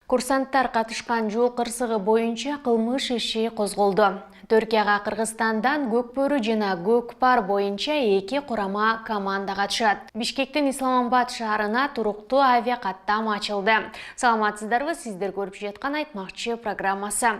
Курсанттар катышкан жол кырсыгы боюнча кылмыш иши козголду. Түркияга Кыргызстандан көкбөрү жана көкпар боюнча 2 курама команда катышат. Бишкектен Исламабад шаарына туруктуу авиакаттам ачылды. Саламатсыздарбы, сиздер көрүп жаткан Айтмакчы программасы.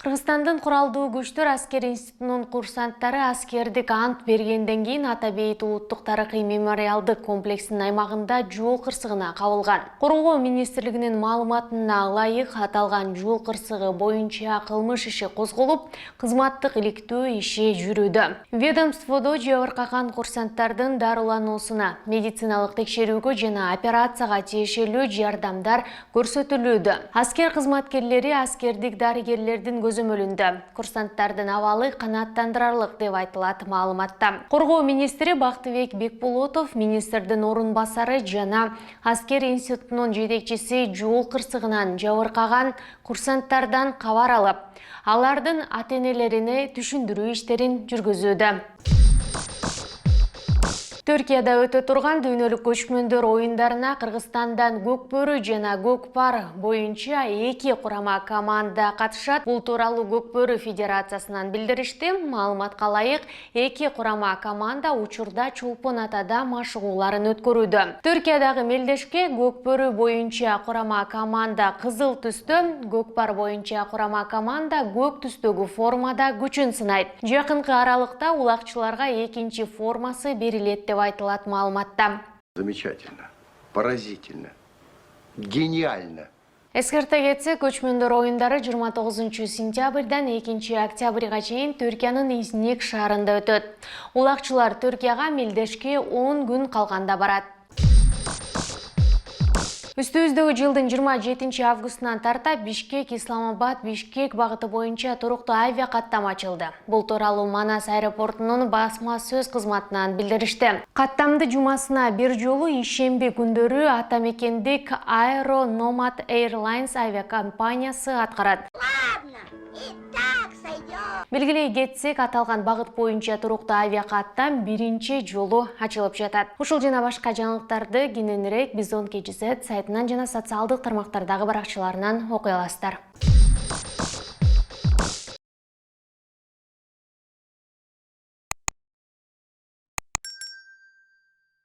Кыргызстандын куралдуу күчтөр аскер институтунун курсанттары аскердик ант бергенден кийин Ата Бейит улуттук тарыхый мемориалдык комплексинин аймагында жол кырсыгына кабылган. Коргоо министрлигинин маалыматына ылайык аталган жол кырсыгы боюнча кылмыш иши козголуп, кызматтык иликтөө иши жүрүүдө. Ведомстводо жабыркаган курсанттардын дарылануусуна, медициналык текшерүүгө жана операцияга тиешелүү жардамдар көрсөтүлүүдө. Аскер кызматкерлери аскердик дарыгерлердин көзөмөлүндө. Курсанттардын абалы канааттандырарлык деп айтылат маалыматта. Коргоо министри Бактыбек Бекболотов, министрдин орун басары жана аскер институтунун жетекчиси жол кырсыгынан жабыркаган курсанттардан кабар алып, алардын ата-энелерине түшүндүрүү иштерин жүргүзүүдө. Түркияда өтө турган дүйнөлүк көчмөндөр оюндарына Кыргызстандан көкбөрү жана көкпар боюнча 2 курама команда катышат. Бул тууралуу Көкбөрү федерациясынан билдиришти. Маалыматка ылайык, 2 курама команда учурда Чолпон Атада машыгууларын өткөрүүдө. Түркиядагы мелдешке көкбөрү боюнча курама команда кызыл түстө, көкпар боюнча курама команда көк түстөгү формада күчүн сынайт. Жакынкы аралыкта улакчыларга экинчи формасы берилет деп айтылат маалыматта. Замечательно, поразительно, гениально. Эскерте кетсек, көчмөндөр оюндары 29 сентябрдан 2 октябрга чейин Түркиянын Изник шаарында өтөт. Улакчылар Түркияга мелдешке 10 күн калганда барат. Үстүбүздөгү жылдын 27 августунан тарта Бишкек Исламабад Бишкек багыты боюнча туруктуу авиакаттам ачылды. Бул тууралуу Манас аэропортунун басма сөз кызматынан билдиришти. Каттамды жумасына бир жолу ишемби күндөрү атамекендик Aero Nomad Airlines авиакомпаниясы аткарат. Белгилей кетсек, аталган багыт боюнча туруктуу авиакаттам биринчи жолу ачылып жатат. Ушул жана башка жаңылыктарды кененирээк Bizon KZ сайтынан жана социалдык тармактардагы баракчаларынан окуй аласыздар.